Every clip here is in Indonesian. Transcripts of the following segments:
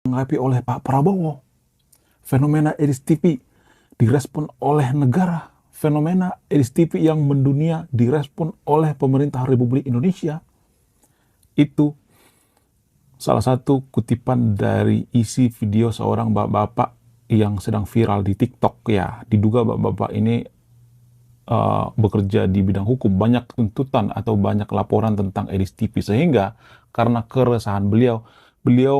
ditanggapi oleh Pak Prabowo. Fenomena Edis TV direspon oleh negara. Fenomena Edis TV yang mendunia direspon oleh pemerintah Republik Indonesia. Itu salah satu kutipan dari isi video seorang bapak-bapak yang sedang viral di TikTok ya. Diduga bapak-bapak ini bekerja di bidang hukum, banyak tuntutan atau banyak laporan tentang Edis TV, sehingga karena keresahan beliau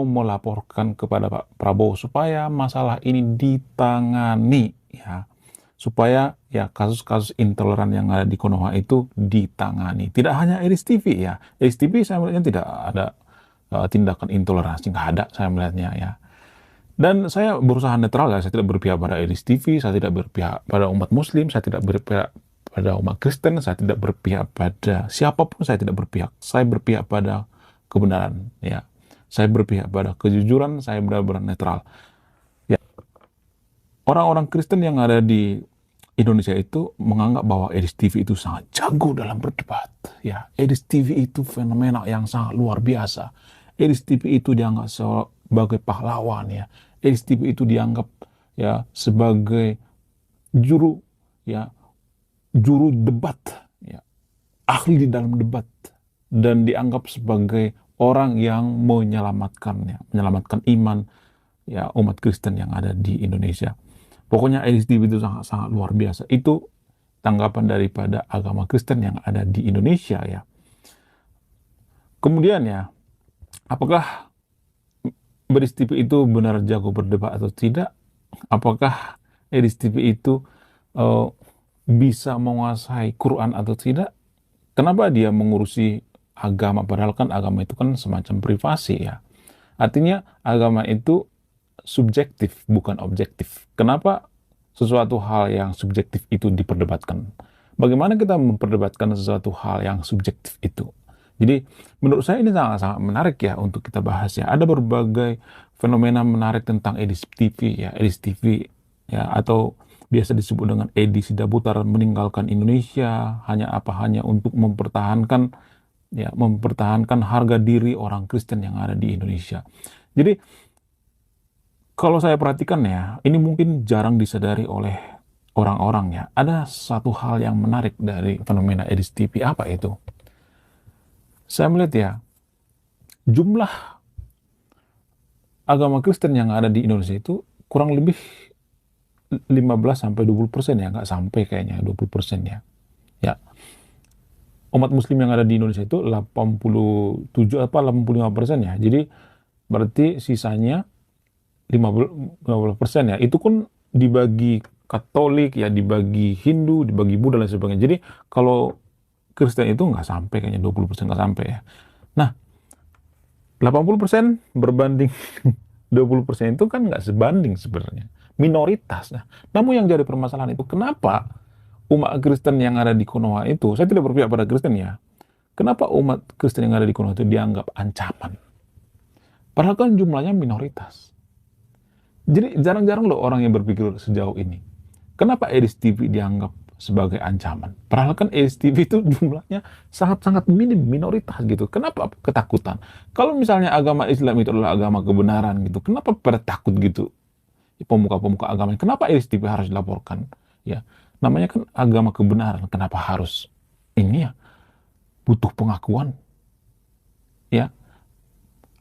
melaporkan kepada Pak Prabowo supaya masalah ini ditangani ya, supaya ya kasus-kasus intoleran yang ada di Konoha itu ditangani. Tidak hanya Edis TV ya, Edis TV saya melihatnya tidak ada tindakan intoleransi, nggak ada saya melihatnya ya. Dan saya berusaha netral ya, saya tidak berpihak pada Edis TV, saya tidak berpihak pada umat Muslim, saya tidak berpihak pada umat Kristen, saya tidak berpihak pada siapapun, saya tidak berpihak. Saya berpihak pada kebenaran ya. Saya berpihak pada kejujuran, saya benar-benar netral. Ya. Orang-orang Kristen yang ada di Indonesia itu menganggap bahwa Edis TV itu sangat jago dalam berdebat. Ya, Edis TV itu fenomena yang sangat luar biasa. Edis TV itu dianggap sebagai pahlawan ya. Edis TV itu dianggap ya sebagai juru debat ya, ahli dalam debat, dan dianggap sebagai orang yang menyelamatkan iman ya umat Kristen yang ada di Indonesia. Pokoknya Edis TV itu sangat luar biasa. Itu tanggapan daripada agama Kristen yang ada di Indonesia ya. Kemudian ya, apakah Edis TV itu benar jago berdebat atau tidak? Apakah Edis TV itu bisa menguasai Quran atau tidak? Kenapa dia mengurusi agama, padahal kan agama itu kan semacam privasi ya. Artinya agama itu subjektif, bukan objektif. Kenapa sesuatu hal yang subjektif itu diperdebatkan? Bagaimana kita memperdebatkan sesuatu hal yang subjektif itu? Jadi menurut saya ini sangat-sangat menarik ya untuk kita bahas ya. Ada berbagai fenomena menarik tentang Edis TV ya, Edis TV ya, atau biasa disebut dengan Edi Sidabutar meninggalkan Indonesia hanya untuk mempertahankan harga diri orang Kristen yang ada di Indonesia. Jadi kalau saya perhatikan ya, ini mungkin jarang disadari oleh orang-orang ya. Ada satu hal yang menarik dari fenomena Edis TV. Apa itu? Saya melihat ya, jumlah agama Kristen yang ada di Indonesia itu kurang lebih 15-20% ya, nggak sampai kayaknya 20% ya. Ya. Umat Muslim yang ada di Indonesia itu 85% ya. Jadi berarti sisanya 15% ya. Itu pun dibagi Katolik ya, dibagi Hindu, dibagi Buddha dan sebagainya. Jadi kalau Kristen itu nggak sampai kayaknya 20%, nggak sampai ya. Nah, 80% berbanding 20% itu kan nggak sebanding sebenarnya. Minoritas. Nah, namun yang jadi permasalahan itu kenapa umat Kristen yang ada di Konoha itu, saya tidak berpihak pada Kristen ya, kenapa umat Kristen yang ada di Konoha itu dianggap ancaman? Padahal kan jumlahnya minoritas. Jadi jarang-jarang loh orang yang berpikir sejauh ini. Kenapa Edis TV dianggap sebagai ancaman? Padahal kan Edis TV itu jumlahnya sangat-sangat minim, minoritas gitu. Kenapa ketakutan? Kalau misalnya agama Islam itu adalah agama kebenaran gitu, kenapa pada takut gitu? Pemuka-pemuka agama, kenapa Edis TV harus dilaporkan? Ya, namanya kan agama kebenaran, kenapa harus ini ya? Butuh pengakuan. Ya,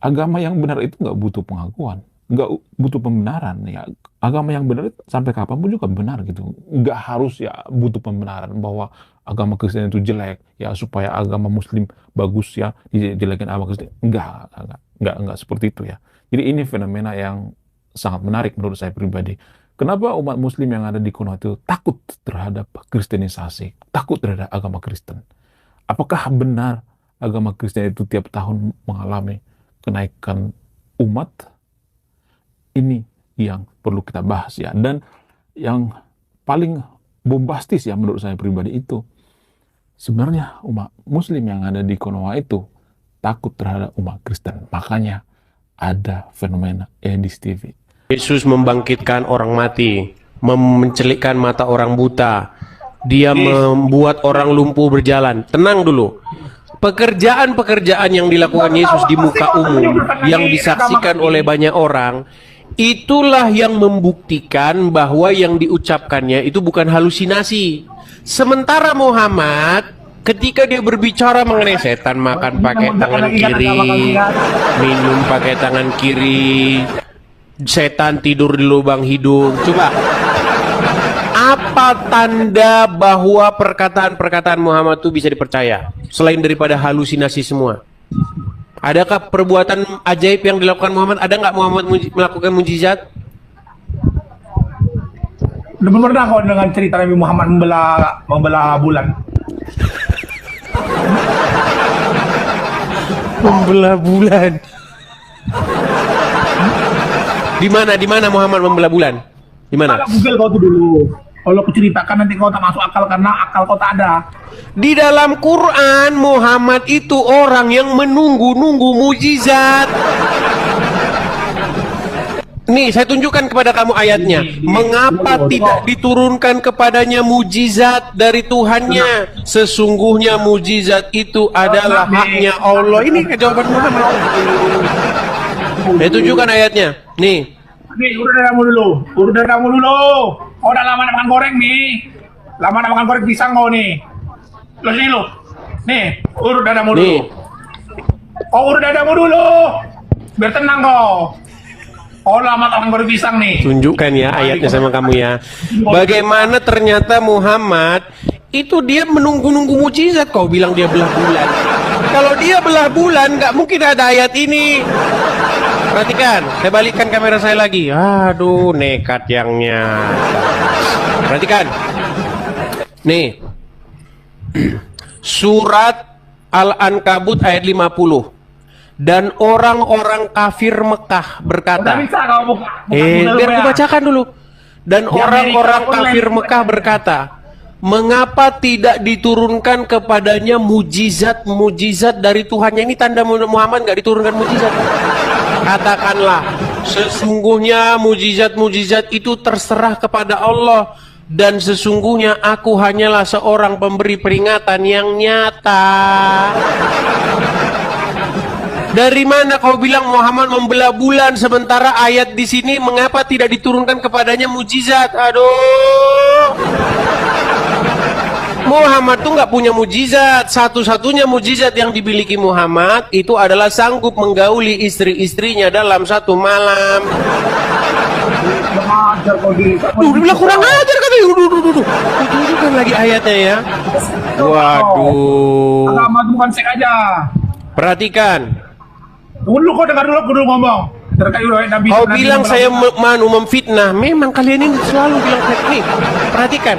agama yang benar itu nggak butuh pengakuan, nggak butuh pembenaran ya. Agama yang benar sampai kapanpun juga benar gitu. Nggak harus ya butuh pembenaran bahwa agama Kristen itu jelek ya supaya agama Muslim bagus ya dijelekin agama Kristen. Nggak seperti itu ya. Jadi ini fenomena yang sangat menarik menurut saya pribadi. Kenapa umat Muslim yang ada di Konoha itu takut terhadap kristenisasi, takut terhadap agama Kristen? Apakah benar agama Kristen itu tiap tahun mengalami kenaikan umat? Ini yang perlu kita bahas ya. Dan yang paling bombastis ya menurut saya pribadi itu, sebenarnya umat Muslim yang ada di Konoha itu takut terhadap umat Kristen. Makanya ada fenomena Edis TV. Yesus membangkitkan orang mati, mencelikkan mata orang buta, dia membuat orang lumpuh berjalan. Tenang dulu. pekerjaan-pekerjaan yang dilakukan Yesus di muka umum yang disaksikan oleh banyak orang, itulah yang membuktikan bahwa yang diucapkannya itu bukan halusinasi. Sementara Muhammad ketika dia berbicara mengenai setan makan pakai tangan kiri, minum pakai tangan kiri, setan tidur di lubang hidung. Coba, apa tanda bahwa perkataan-perkataan Muhammad itu bisa dipercaya selain daripada halusinasi semua? Adakah perbuatan ajaib yang dilakukan Muhammad? Ada nggak Muhammad melakukan mujizat? Belum pernah kau dengan cerita Nabi Muhammad membelah bulan. Membelah bulan. Di mana Muhammad membelah bulan? Di mana? Google kau tuh dulu. Kalau aku ceritakan nanti kau tak masuk akal karena akal kau tak ada. Di dalam Quran Muhammad itu orang yang menunggu-nunggu mujizat. Nih, saya tunjukkan kepada kamu ayatnya. Mengapa tidak diturunkan kepadanya mujizat dari Tuhannya? Sesungguhnya mujizat itu adalah haknya Allah. Ini jawaban Muhammad. Saya tunjukkan ayatnya. Nih, urut darahmu dulu. Kau udah lama nak makan goreng nih. Lama nak makan goreng pisang kau nih. Lo sini lo. Nih, urut darahmu dulu. Kau urut darahmu dulu. Biar tenang kau. Oh, lama tak goreng pisang nih. Tunjukkan ya ayatnya sama kamu ya. Bagaimana ternyata Muhammad itu dia menunggu-nunggu mujizat. Kau bilang dia belah bulan. Kalau dia belah bulan, nggak mungkin ada ayat ini. Perhatikan, saya balikkan kamera saya lagi. Aduh, nekat yang nyata. Perhatikan. Nih. Surat Al-Ankabut ayat 50. Dan orang-orang kafir Mekah berkata, biar aku bacakan dulu. Dan orang-orang kafir Mekah berkata, mengapa tidak diturunkan kepadanya mujizat-mujizat dari Tuhannya? Ini tanda Muhammad nggak diturunkan mujizat. Katakanlah, sesungguhnya mujizat-mujizat itu terserah kepada Allah. Dan sesungguhnya aku hanyalah seorang pemberi peringatan yang nyata. Dari mana kau bilang Muhammad membelah bulan sementara ayat di sini mengapa tidak diturunkan kepadanya mujizat? Aduh. Muhammad tuh nggak punya mujizat. Satu-satunya mujizat yang dimiliki Muhammad itu adalah sanggup menggauli istri-istrinya dalam satu malam. Dibilang kurang ajar katanya. Tunjukkan lagi ayatnya ya. Waduh. Agama itu bukan seks aja. Perhatikan. Tunggu dulu, kau dengar dulu, aku dulu ngomong. Terkait Nabi. Kau bilang saya memfitnah. Memang kalian ini selalu bilang kayak ini. Perhatikan.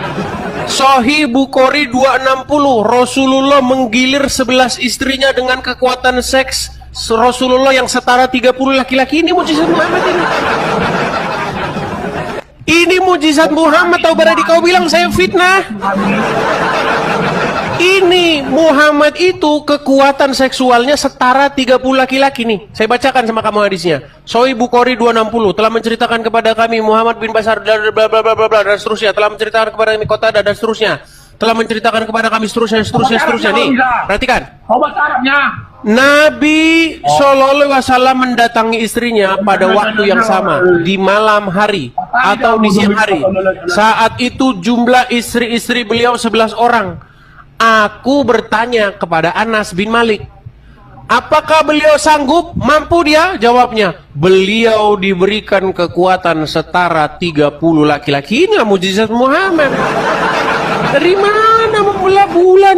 Sahih Bukhari 260. Rasulullah menggilir 11 istrinya dengan kekuatan seks. Rasulullah yang setara 30 laki-laki. Ini mujizat Muhammad ini. Ini mujizat Muhammad. Tahu berarti kau bilang saya fitnah. Ini Muhammad itu kekuatan seksualnya setara 30 laki-laki nih. Saya bacakan sama kamu hadisnya. Sahih Bukhari 260 telah menceritakan kepada kami Muhammad bin Bashar bla bla bla bla bla dan seterusnya, telah menceritakan kepada kami Qatadah dan seterusnya. Telah menceritakan kepada kami seterusnya nih. Perhatikan. Nabi SAW mendatangi istrinya pada waktu yang sama di malam hari atau di siang hari. Saat itu jumlah istri-istri beliau 11 orang. Aku bertanya kepada Anas bin Malik, apakah beliau sanggup? Mampu dia? Jawabnya, beliau diberikan kekuatan setara 30 laki-laki. Inilah mujizat Muhammad. Dari mana membelah bulan?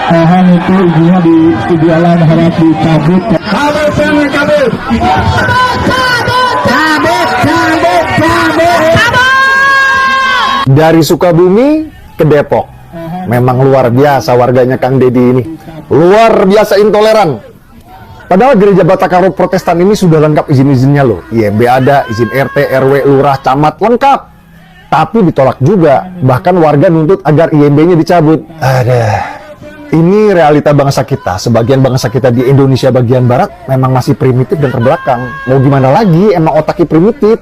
Tahan itu ibunya di jalan harap dicabut. Kabut. Dari Sukabumi ke Depok, memang luar biasa warganya Kang Deddy ini. Luar biasa intoleran. Padahal gereja Batakaro Protestan ini sudah lengkap izin-izinnya loh. IMB ada, izin RT, RW, lurah, camat, lengkap. Tapi ditolak juga. Bahkan warga nuntut agar IMB-nya dicabut. Ini realita bangsa kita. Sebagian bangsa kita di Indonesia bagian barat memang masih primitif dan terbelakang. Mau gimana lagi, emang otaknya primitif.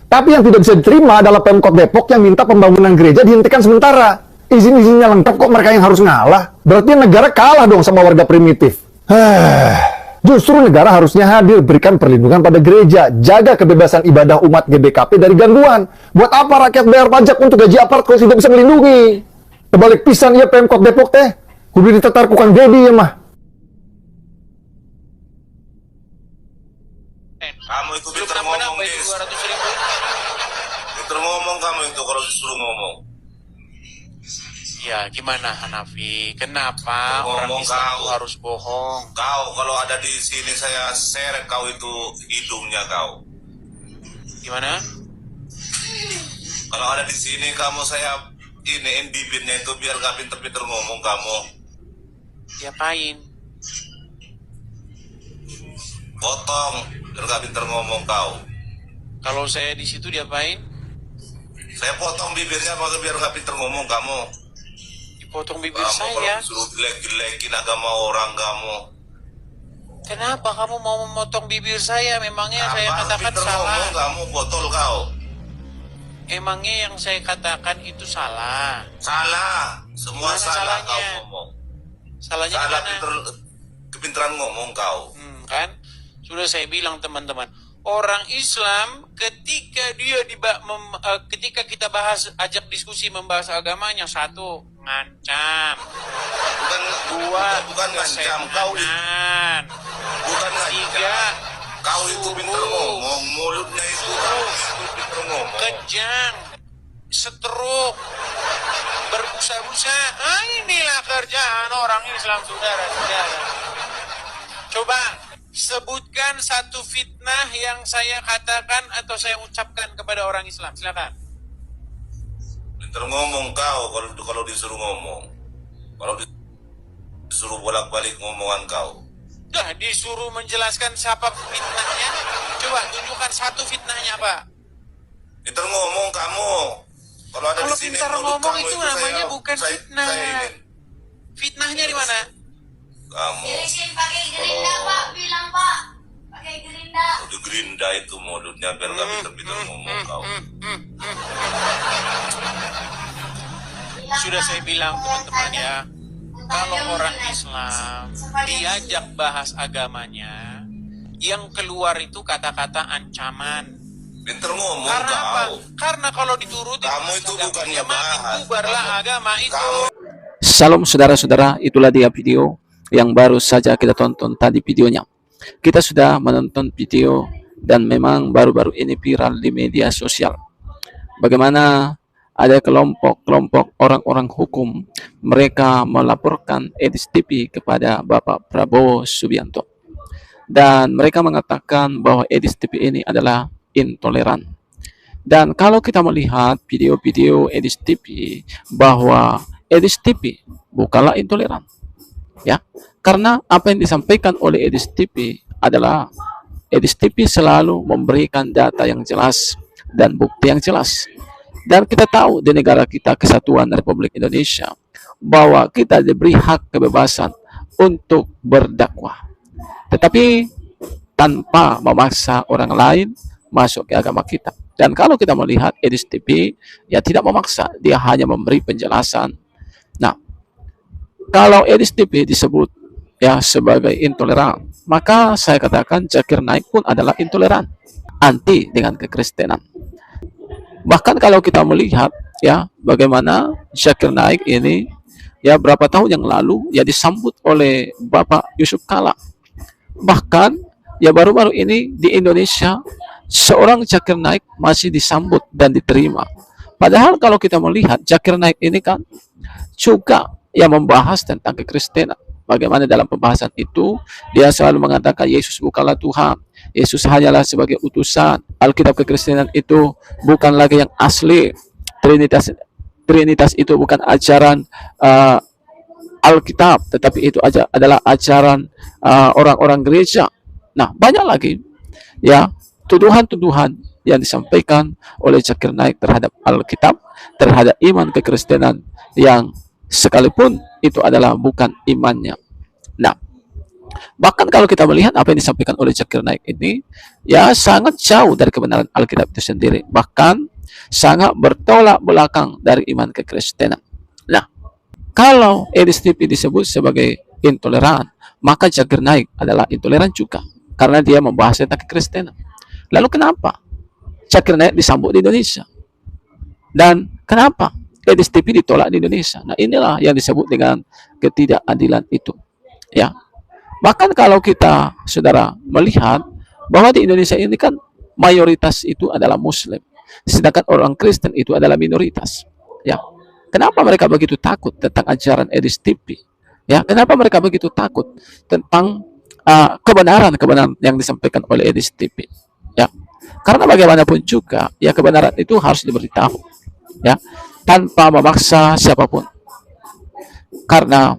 Tapi yang tidak bisa diterima adalah Pemkot Depok yang minta pembangunan gereja dihentikan sementara. Izin-izinnya lengkap kok mereka yang harus ngalah. Berarti negara kalah dong sama warga primitif. Justru negara harusnya hadir, berikan perlindungan pada gereja, jaga kebebasan ibadah umat GBKP dari gangguan. Buat apa rakyat bayar pajak untuk gaji aparat kalau tidak bisa melindungi? Terbalik pisan ya Pemkot Depok teh. Kudu ditetar kukang dedi ya mah. Kamu itu Belum pintar nambah ngomong, itu Des. 200.000. Pintar ngomong kamu itu kalau disuruh ngomong. Ya gimana Hanafi? Kenapa orang Ngomong Islam kau. itu harus bohong? Kau kalau ada di sini saya seret kau itu hidungnya kau. Gimana? Kalau ada di sini kamu saya iniin bibirnya itu biar gak pinter-pinter ngomong kamu. Diapain? Potong biar gak pinter ngomong kau. Kalau saya di situ diapain? Saya potong bibirnya biar gak pinter ngomong kamu. Dipotong bibir Kamu saya. kalau disuruh jelek-jelekin agama orang kamu. Kenapa kamu mau memotong bibir saya? Memangnya saya Apa katakan pinter salah? ngomong kamu botol kau. Emangnya yang saya katakan itu salah? Salah. Semua Mana salah salahnya? kau ngomong. Salahnya di Salah mana? kepinteran ngomong kau. Kan? Sudah saya bilang teman-teman, orang Islam ketika ketika kita ajak diskusi membahas agamanya, satu ngancam, Bukan ngancam kau itu. kesetan, Bukan tiga ngancam. Kau itu pinter suruh, ngomong, mulutnya itu kau itu pinter ngomong. kejang, setruk, berbusa-busa. Inilah kerjaan orang Islam, saudara-saudara. Coba sebutkan satu fitnah yang saya katakan atau saya ucapkan kepada orang Islam. Silakan. Pinter ngomong kau kalau disuruh ngomong. Kalau disuruh bolak-balik ngomongan kau. Dah disuruh menjelaskan siapa fitnahnya. Coba tunjukkan satu fitnahnya, Pak. Pinter ngomong kamu. Kalau ada Kalau di sini pintar mulut ngomong kamu itu namanya bukan fitnah. Saya ingin. Fitnahnya di mana? Kamu Jelekin pakai gerinda Pak, bilang Pak, pakai gerinda. di gerinda itu mulutnya biar gak pinter-pinter ngomong kau. Sudah saya bilang teman-teman ya, kalau orang Islam diajak bahas agamanya, yang keluar itu kata-kata ancaman. Pinter ngomong Karena apa? kau. Karena kalau dituruti Kamu itu bukannya bahas. bubarlah agama itu. Salam saudara-saudara, itulah dia video yang baru saja kita tonton tadi videonya. Kita sudah menonton video dan memang baru-baru ini viral di media sosial. Bagaimana ada kelompok-kelompok orang-orang hukum, mereka melaporkan Edis TV kepada Bapak Prabowo Subianto. Dan mereka mengatakan bahwa Edis TV ini adalah intoleran. Dan kalau kita melihat video-video Edis TV, bahwa Edis TV bukanlah intoleran. Ya, karena apa yang disampaikan oleh Edis TV adalah Edis TV selalu memberikan data yang jelas dan bukti yang jelas. Dan kita tahu di negara kita, Kesatuan Republik Indonesia, bahwa kita diberi hak kebebasan untuk berdakwah, tetapi tanpa memaksa orang lain masuk ke agama kita. Dan kalau kita melihat Edis TV, ya tidak memaksa, dia hanya memberi penjelasan. Nah, kalau Edis TV disebut ya sebagai intoleran, maka saya katakan Zakir Naik pun adalah intoleran, anti dengan kekristenan. Bahkan kalau kita melihat ya bagaimana Zakir Naik ini ya berapa tahun yang lalu ya disambut oleh Bapak Yusuf Kala. Bahkan ya baru-baru ini di Indonesia seorang Zakir Naik masih disambut dan diterima. Padahal kalau kita melihat Zakir Naik ini kan juga yang membahas tentang kekristenan. Bagaimana dalam pembahasan itu dia selalu mengatakan Yesus bukanlah Tuhan, Yesus hanyalah sebagai utusan. Alkitab kekristenan itu bukan lagi yang asli. Trinitas itu bukan ajaran Alkitab, tetapi itu adalah ajaran orang-orang gereja. Nah, banyak lagi ya tuduhan-tuduhan yang disampaikan oleh Zakir Naik terhadap Alkitab, terhadap iman kekristenan yang sekalipun itu adalah bukan imannya. Nah, Bahkan kalau kita melihat apa yang disampaikan oleh Zakir Naik ini, ya sangat jauh dari kebenaran Alkitab itu sendiri. Bahkan sangat bertolak belakang dari iman kekristenan. Nah, kalau EDSTP disebut sebagai intoleran, maka Zakir Naik adalah intoleran juga. Karena dia membahas tentang kekristenan. Lalu kenapa Zakir Naik disambut di Indonesia? Dan kenapa EDSTP ditolak di Indonesia? Nah, inilah yang disebut dengan ketidakadilan itu. Ya. Bahkan kalau kita, saudara, melihat bahwa di Indonesia ini kan mayoritas itu adalah Muslim, sedangkan orang Kristen itu adalah minoritas. Ya, kenapa mereka begitu takut tentang ajaran EDSTP? Ya, kenapa mereka begitu takut tentang kebenaran-kebenaran yang disampaikan oleh EDSTP? Ya, karena bagaimanapun juga, ya kebenaran itu harus diberitahu, ya, tanpa memaksa siapapun. Karena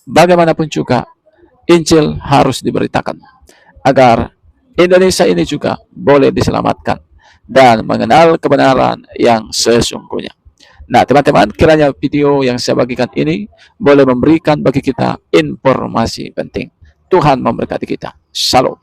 bagaimanapun juga Injil harus diberitakan agar Indonesia ini juga boleh diselamatkan dan mengenal kebenaran yang sesungguhnya. Nah, teman-teman, kiranya video yang saya bagikan ini boleh memberikan bagi kita informasi penting. Tuhan memberkati kita. Shalom.